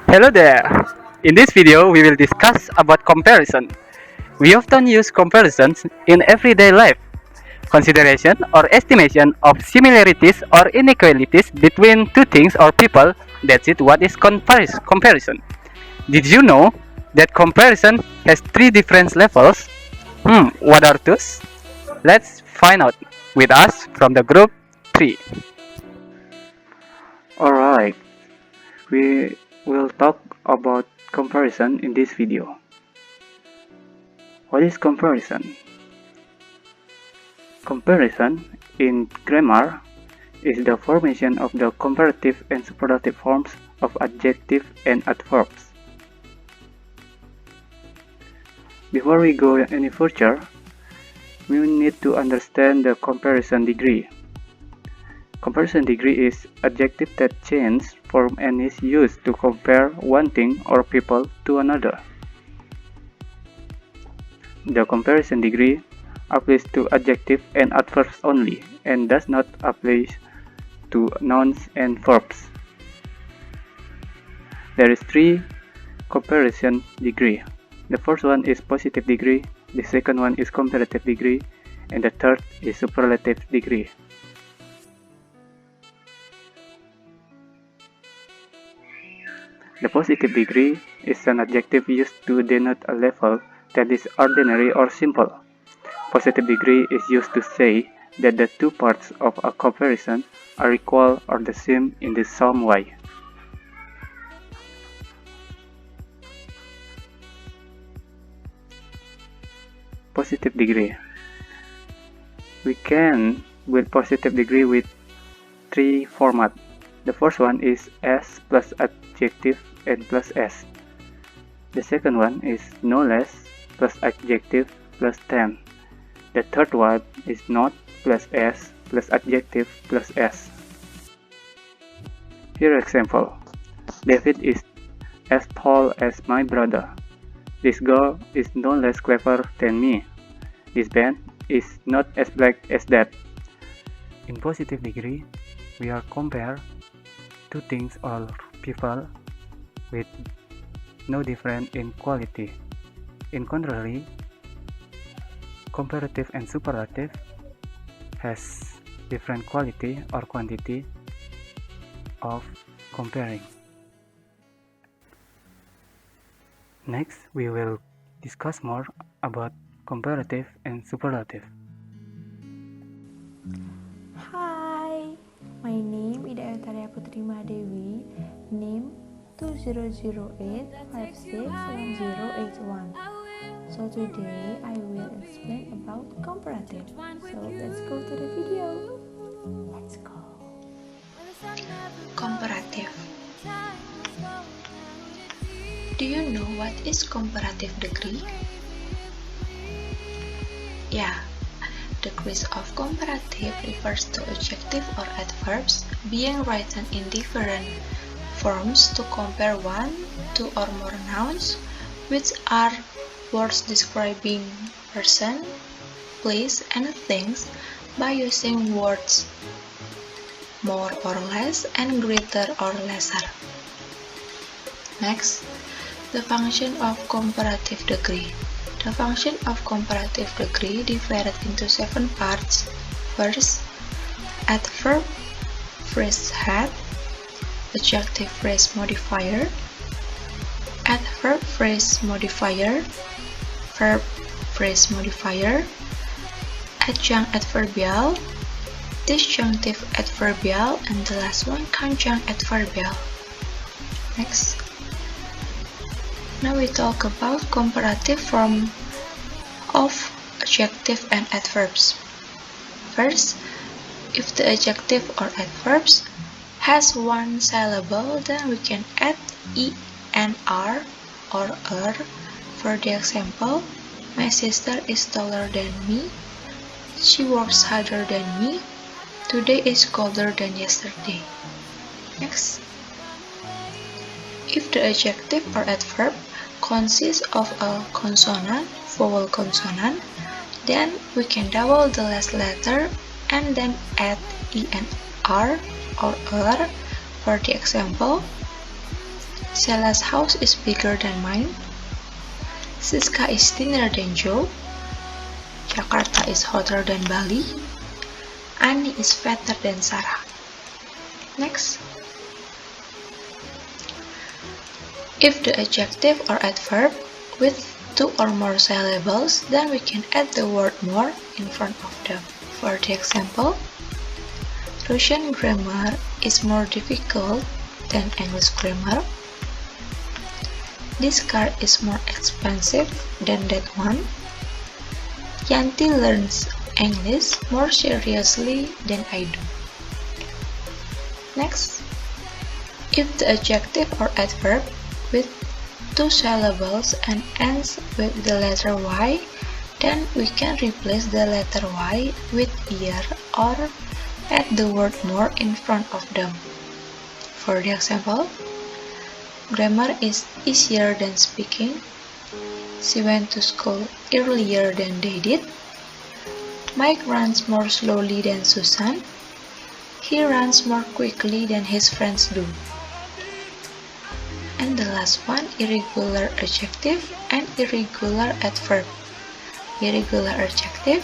Hello there! In this video, we will discuss about comparison. We often use comparisons in everyday life. Consideration or estimation of similarities or inequalities between two things or people, that's it what is comparison. Did you know that comparison has three different levels? What are those? Let's find out with us from the group 3. Alright, we will talk about comparison in this video. What is comparison? Comparison in grammar is the formation of the comparative and superlative forms of adjectives and adverbs. Before we go any further, we need to understand the comparison degree. Comparison degree is adjective that change form and is used to compare one thing or people to another. The comparison degree applies to adjectives and adverbs only and does not apply to nouns and verbs. There is three comparison degree. The first one is positive degree, the second one is comparative degree, and the third is superlative degree. The positive degree is an adjective used to denote a level that is ordinary or simple. Positive degree is used to say that the two parts of a comparison are equal or the same in some way. Positive degree. We can build positive degree with three formats. The first one is S plus adjective and plus S. The second one is no less plus adjective plus 10. The third one is not plus S plus adjective plus S. Here example. David is as tall as my brother. This girl is no less clever than me. This band is not as black as that. In positive degree, we are compare two things or people with no difference in quality. In contrary, comparative and superlative has different quality or quantity of comparing. Next, we will discuss more about comparative and superlative. Hi, my name is Ida Putri Madewi, name 2008561081. So today I will explain about comparative. So let's go to the video. Let's go. Comparative. Do you know what is comparative degree? Yeah, degrees of comparative refers to adjective or adverbs being written in different forms to compare one, two or more nouns, which are words describing person, place, and things by using words more or less and greater or lesser. Next, the function of comparative degree. The function of comparative degree divided into 7 parts. First, adverb, phrase head, adjective phrase modifier, adverb phrase modifier, verb phrase modifier, adjunct adverbial, disjunctive adverbial, and the last one, conjunct adverbial. Next. Now we talk about comparative form of adjective and adverbs. First, if the adjective or adverbs has one syllable, then we can add E and R or er. For the example, my sister is taller than me, she works harder than me, today is colder than yesterday. Next. If the adjective or adverb consists of a consonant, vowel consonant, then we can double the last letter and then add E and R or er. For the example, Selah's house is bigger than mine. Siska is thinner than Joe. Jakarta is hotter than Bali. Ani is fatter than Sarah. Next. If the adjective or adverb with 2 or more syllables, then we can add the word more in front of them. For the example, Russian grammar is more difficult than English grammar. This car is more expensive than that one. Yanti learns English more seriously than I do. Next, if the adjective or adverb with 2 syllables and ends with the letter Y, then we can replace the letter Y with ear or add the word more in front of them. For the example, grammar is easier than speaking. She went to school earlier than they did. Mike runs more slowly than Susan. He runs more quickly than his friends do. And the last one, irregular adjective and irregular adverb. Irregular adjective,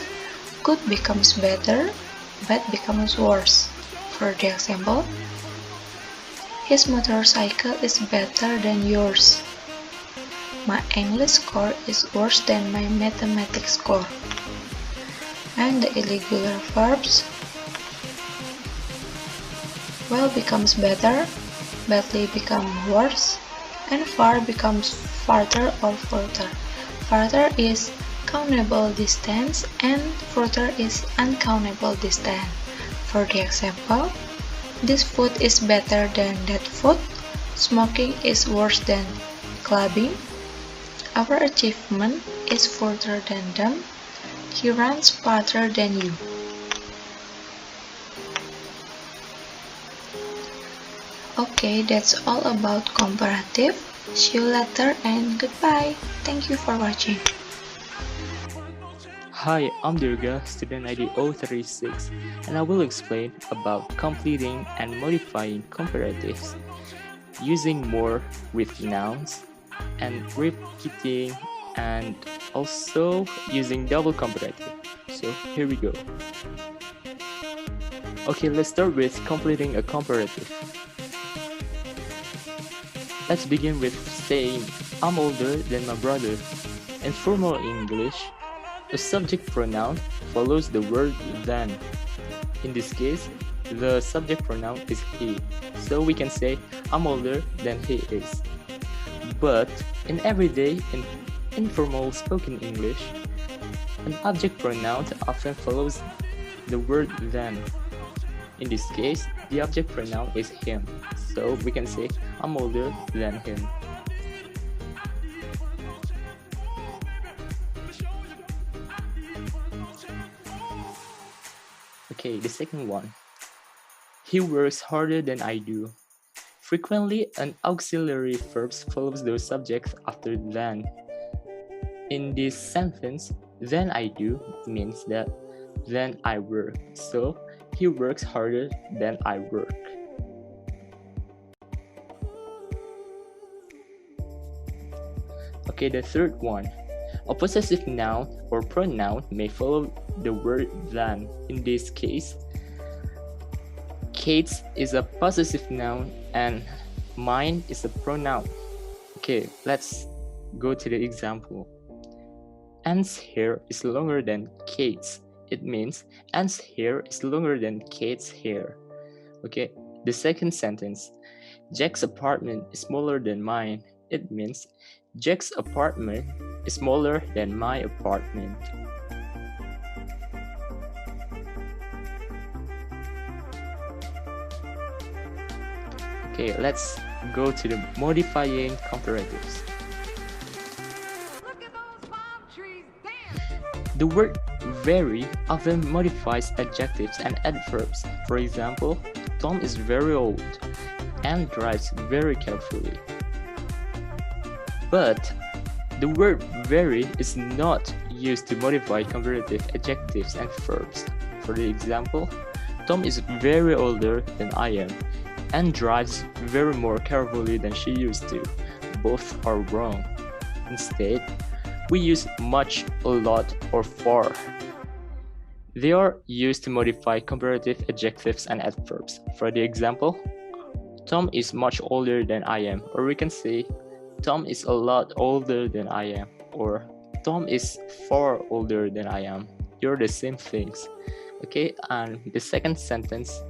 good becomes better, bad becomes worse. For the example, his motorcycle is better than yours. My English score is worse than my mathematics score. And the irregular verbs, well becomes better, badly becomes worse, and far becomes farther or further. Farther is countable distance and further is uncountable distance. For the example, this food is better than that food. Smoking is worse than clubbing. Our achievement is further than them. He runs farther than you. Okay, that's all about comparative. See you later and goodbye. Thank you for watching. Hi, I'm Durga, student ID 036, and I will explain about completing and modifying comparatives, using more with nouns, and repeating, and also using double comparative. So here we go. Okay, let's start with completing a comparative. Let's begin with saying, I'm older than my brother. In formal English, the subject pronoun follows the word than. In this case, the subject pronoun is he, so we can say, I'm older than he is. But in everyday and informal spoken English, an object pronoun often follows the word than. In this case, the object pronoun is him, so we can say, I'm older than him. Okay, the second one. He works harder than I do. Frequently, an auxiliary verb follows the subject after than. In this sentence, than I do means that than I work. So, he works harder than I work. Okay, the third one. A possessive noun or pronoun may follow the word than. In this case, Kate's is a possessive noun and mine is a pronoun. Okay, let's go to the example. Anne's hair is longer than Kate's. It means Anne's hair is longer than Kate's hair. Okay, the second sentence. Jack's apartment is smaller than mine. It means Jack's apartment is smaller than my apartment. Okay, let's go to the modifying comparatives. The word very often modifies adjectives and adverbs. For example, Tom is very old and drives very carefully. But the word very is not used to modify comparative adjectives and verbs. For the example, Tom is very older than I am. and drives very more carefully than she used to. Both are wrong. Instead, we use much, a lot, or far. They are used to modify comparative adjectives and adverbs. For the example, Tom is much older than I am, or we can say Tom is a lot older than I am, or Tom is far older than I am. You're the same things. Okay, and the second sentence,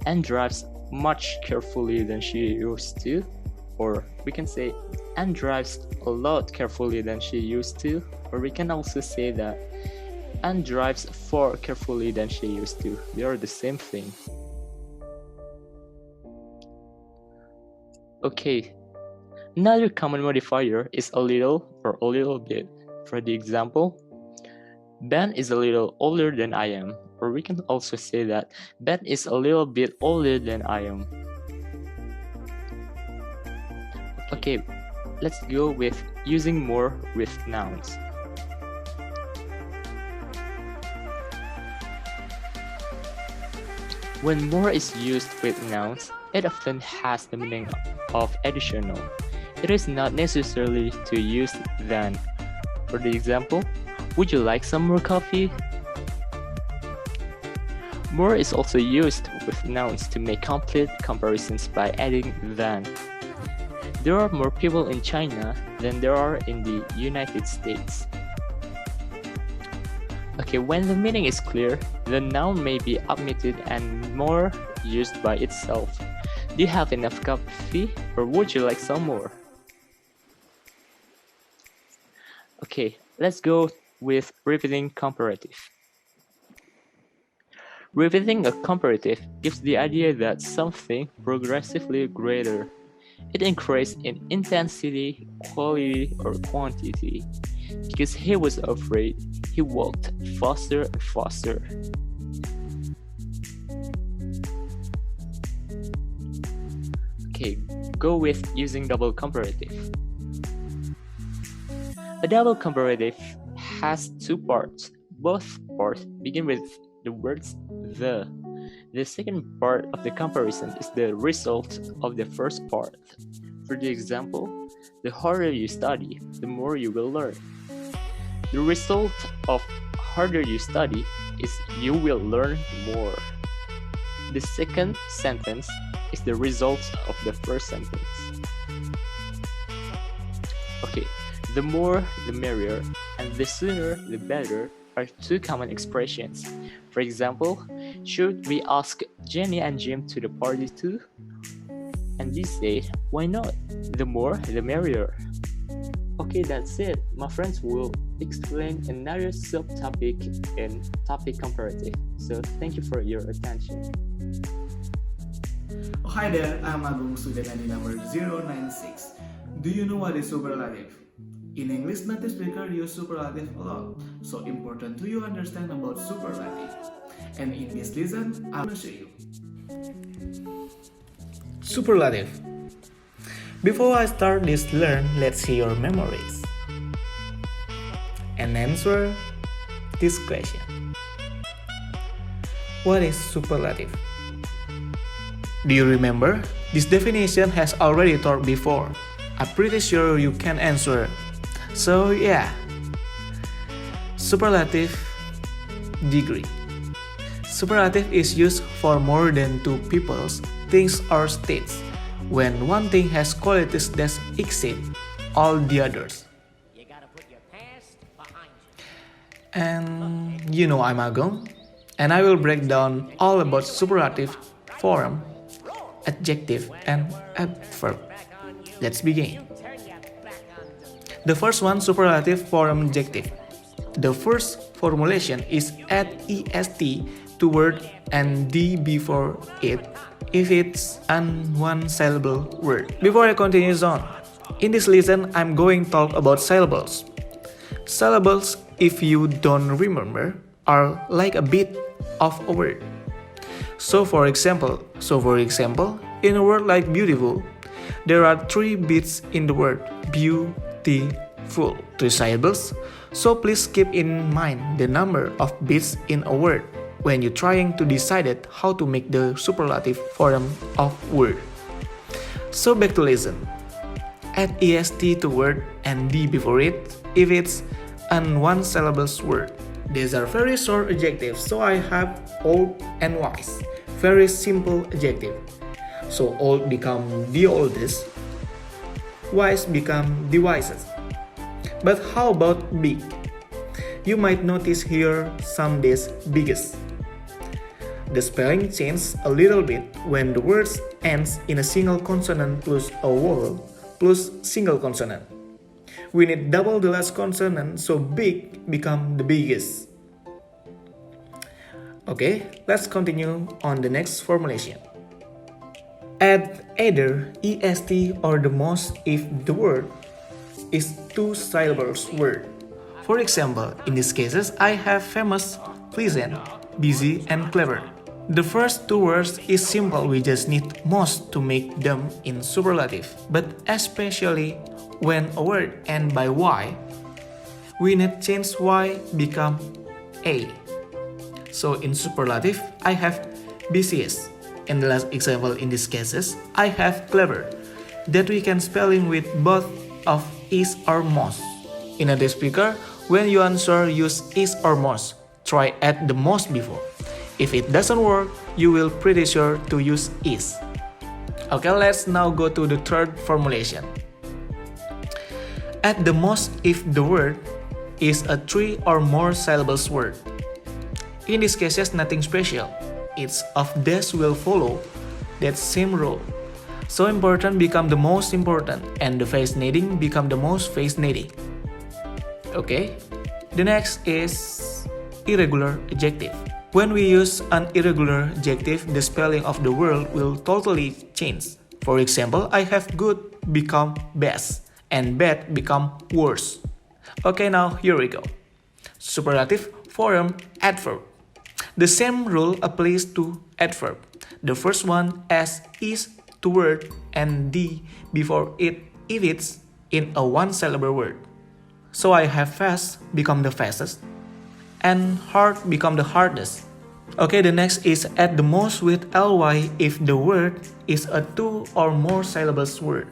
Anne drives much carefully than she used to, or we can say Anne drives a lot carefully than she used to, or we can also say that Anne drives far carefully than she used to. They are the same thing. Okay, another common modifier is a little or a little bit. For the example, Ben is a little older than I am, or we can also say that Ben is a little bit older than I am. Okay, let's go with using more with nouns. When more is used with nouns, it often has the meaning of additional. It is not necessarily to use than. For the example, would you like some more coffee? More is also used with nouns to make complete comparisons by adding than. There are more people in China than there are in the United States. Okay, when the meaning is clear, the noun may be omitted and more used by itself. Do you have enough coffee, or would you like some more? Okay, let's go with repeating comparative. Repeating a comparative gives the idea that something progressively greater. It increased in intensity, quality, or quantity. Because he was afraid, he walked faster and faster. Okay, go with using double comparative. A double comparative has two parts. Both parts begin with the words the. The second part of the comparison is the result of the first part. For the example, the harder you study, the more you will learn. The result of harder you study is you will learn more. The second sentence is the result of the first sentence. Okay, the more the merrier, and the sooner the better are two common expressions. For example, should we ask Jenny and Jim to the party too? And they say, why not? The more the merrier. Okay, that's it. My friends will explain another subtopic in topic comparative. So thank you for your attention. Oh, hi there, I'm Agung, student ID number 096. Do you know what is superlative? In English, native speakers use superlative a lot, so important to you understand about superlative. And in this lesson, I will show you. Superlative. Before I start this learn, let's see your memories and answer this question. What is superlative? Do you remember? This definition has already taught before. I'm pretty sure you can answer. So yeah, superlative degree. Superlative is used for more than two peoples, things, or states when one thing has qualities that exceed all the others. And you know I'm Agong, and I will break down all about superlative, form, adjective, and adverb. Let's begin. The first one, superlative form adjective. The first formulation is add est to word and d before it if it's an one syllable word. Before I continue on, in this lesson I'm going to talk about syllables. Syllables, if you don't remember, are like a bit of a word. So for example, in a word like beautiful, there are three bits in the word beautiful, three syllables. So please keep in mind the number of bits in a word. when you're trying to decide how to make the superlative form of word. So back to lesson. Add est to word and d before it if it's an one syllable word. These are very short adjectives, so I have old and wise. Very simple adjective. So old become the oldest, wise become the wisest. But how about big? You might notice here some days biggest. The spelling changes a little bit when the word ends in a single consonant plus a vowel plus single consonant. We need double the last consonant, so big become the biggest. Okay, let's continue on the next formulation. Add either est or the most if the word is two syllables word. For example, in these cases, I have famous, pleasant, busy, and clever. The first two words is simple, we just need most to make them in superlative. But especially when a word ends by y, we need change y become a. So in superlative, I have busiest. In the last example in these cases, I have clever. That we can spelling with both of is or most. In a native speaker, when you answer use is or most, try add the most before. If it doesn't work, you will pretty sure to use is. Okay, let's now go to the third formulation. Add the most if the word is a three or more syllables word. In these cases, nothing special. It's of this will follow that same rule. So important become the most important, and the fascinating become the most fascinating. Okay, the next is irregular adjective. When we use an irregular adjective, the spelling of the word will totally change. For example, I have good become best, and bad become worse. Okay, now here we go. Superlative form adverb. The same rule applies to adverb. The first one as is to word and d before it if it's in a one syllable word. So I have fast become the fastest and hard become the hardest. Okay, the next is add the most with ly if the word is a two or more syllables word.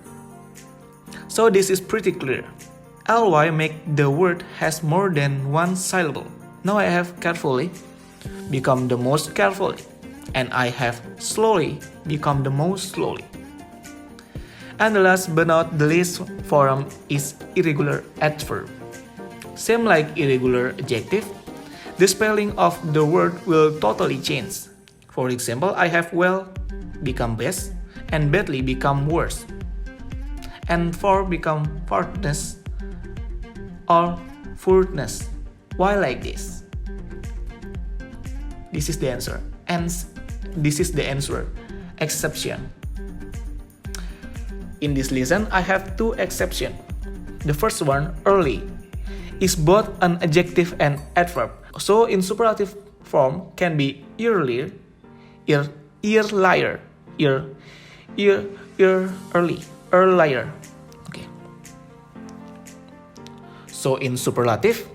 So this is pretty clear. Ly make the word has more than one syllable. Now I have carefully become the most carefully, and I have slowly become the most slowly. And the last but not the least form is irregular adverb. Same like irregular adjective, the spelling of the word will totally change. For example, I have well become best and badly become worse, and for become fartness or furtness. Why like this? This is the answer. And this is the answer. Exception. In this lesson, I have two exceptions. The first one, early, is both an adjective and adverb. So in superlative form can be earlier, earlier, early, earlier. Okay. So in superlative,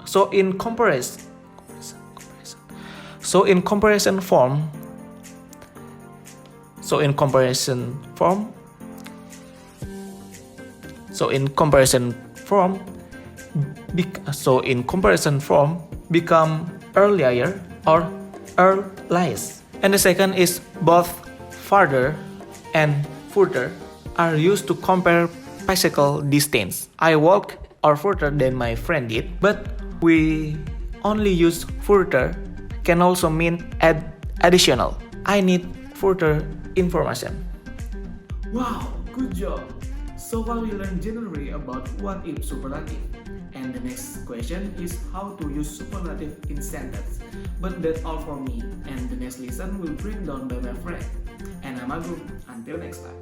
so in comparison form, become earlier or earliest. And the second is both farther and further are used to compare physical distance. I walk or further than my friend did, but we only use further can also mean additional. I need further information. Wow, good job! So far we learned generally about what is superlative. And the next question is how to use superlative in sentence. But that's all for me, and the next lesson will bring down by my friend. And I'm Agung. Until next time.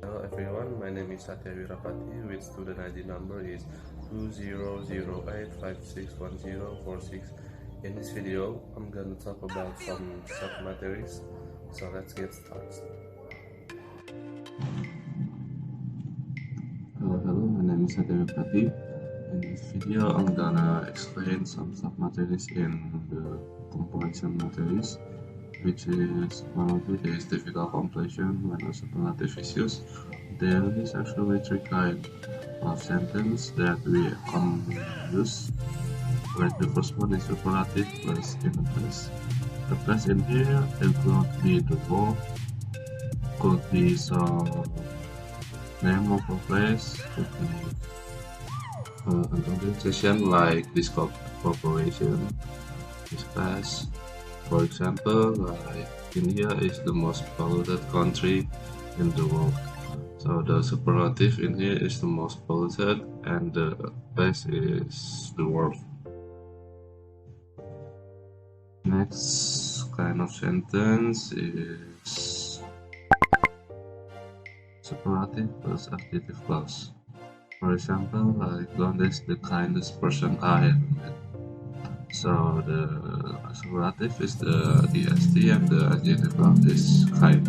Hello everyone, my name is Satya Wirapati with student ID number is 2008561046. In this video, I'm gonna talk about some sub-matters, so let's get started. Hello, my name is Satya Wirapati In this video, I'm gonna explain some submateries in the comparison materies, which is one of it is difficult completion when a superlative is used. There is actually three kinds of sentence that we commonly use. Like the first one is superlative plus in the place. The place in here it could be the verb, could be some name of a place, could be an organization like this corporation, this class. For example, like India is the most polluted country in the world. So the superlative in here is the most polluted and the place is the world. Next kind of sentence is superlative plus adjective clause. For example, like Don is the kindest person I ever met. So the superlative is the est and the adjective clause is kind.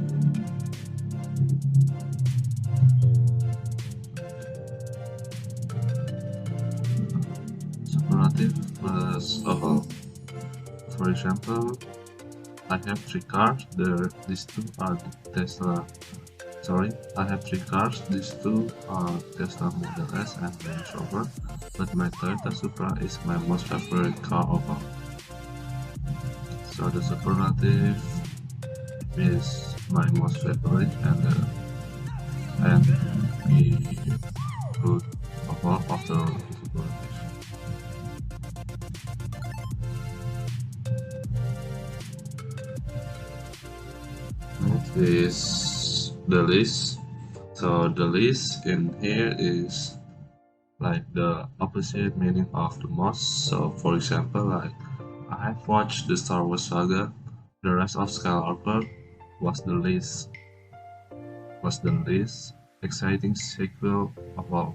Superlative plus overall. For example, I have 3 cars. These 2 are Tesla. I have 3 cars. These 2 are Tesla Model S and Range Rover, but my Toyota Supra is my most favorite car of all. So the superlative is my most favorite and we put above after the superlative. Next is the list. So the list in here is like the opposite meaning of the most. So for example, like I have watched the Star Wars saga. The Rise of Skywalker was the least exciting sequel of all.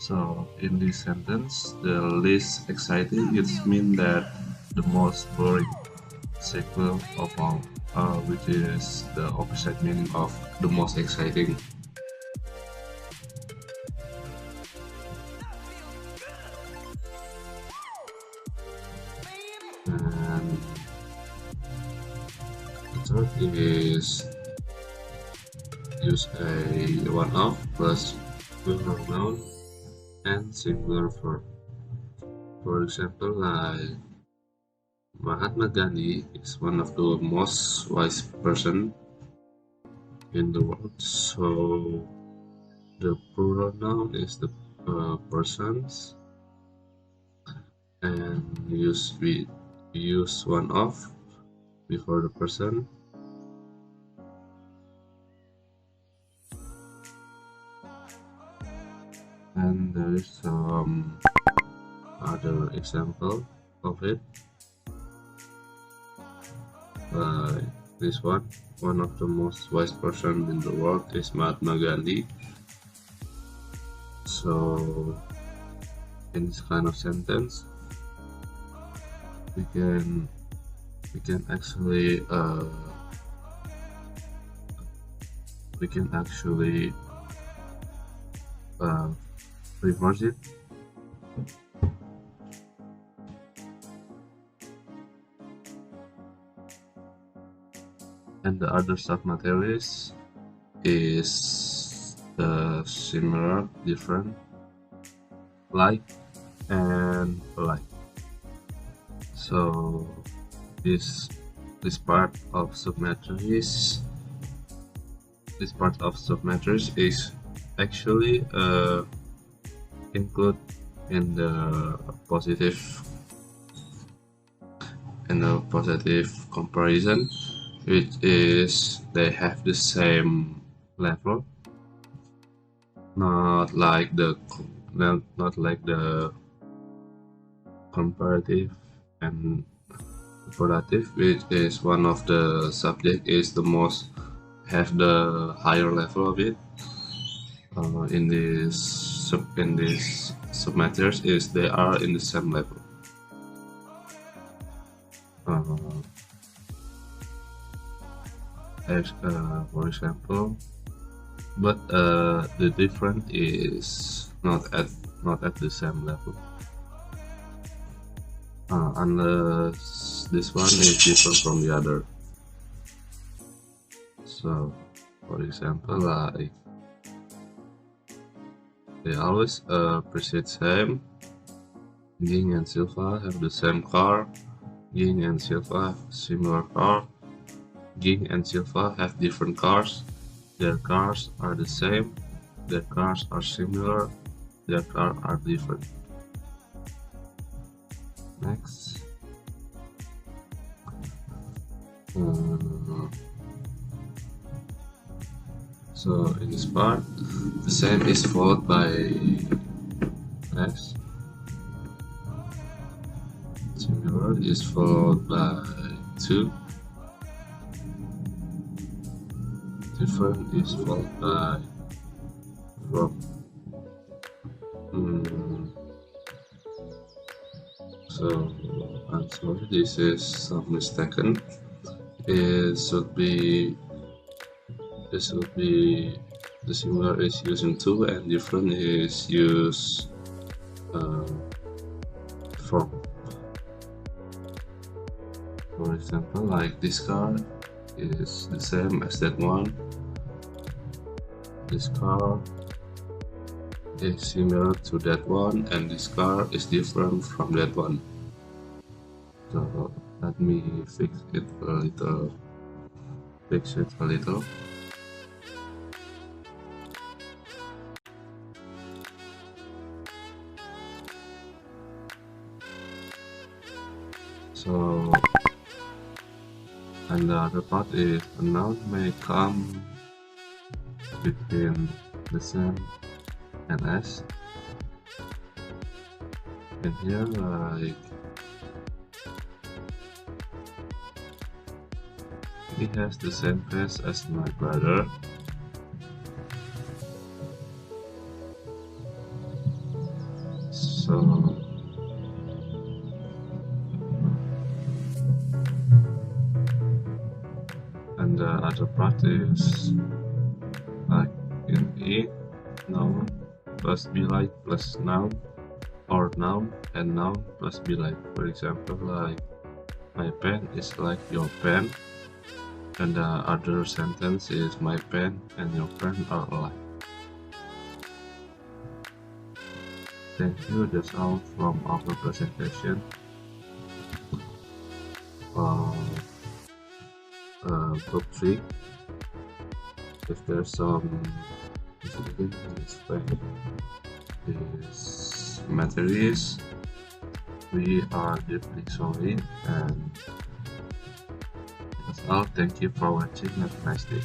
So in this sentence, the least exciting it means that the most boring sequel of all, which is the opposite meaning of the most exciting. And the third is use a one-off plus plural noun and singular verb. For example, like Mahatma Gandhi is one of the most wise person in the world. So the plural noun is the persons, and we use one of before the person. And there is some other example of it. This one of the most wise person in the world is Mahatma Gandhi. So in this kind of sentence, we can actually reverse it. And the other submateries is similar, different, like, and alike. So this part of submateries is actually include in the positive comparison, which is they have the same level, not like the comparative and superlative, which is one of the subject is the most have the higher level of it. In this submatters is they are in the same level. For example, but the difference is not not at the same level. Unless this one is different from the other. So, for example, like they always appreciate same. Ging and Silva have the same car. Ging and Silva have similar car. Ging and Silva have different cars. Their cars are the same. Their cars are similar. Their cars are different. Next. So in this part, the same is followed by S. Similar is followed by 2. Different is followed by from. So I'm sorry, this is some mistaken. This would be the similar is using 2 and different is use from. For example, like this car is the same as that one. This car is similar to that one, and this car is different from that one. So let me fix it a little. So, and the other part is a noun may come between the same and S. And here, like, he has the same face as my brother. So, and the other part is like in E, noun plus be like plus noun, or noun and noun plus be like. For example, like my pen is like your pen, and the other sentence is my pen and your pen are alike. Thank you, that's all from our presentation. Group 3. If there's some explain these materials, we are deeply sorry, and that's all. Thank you for watching. Have a nice day.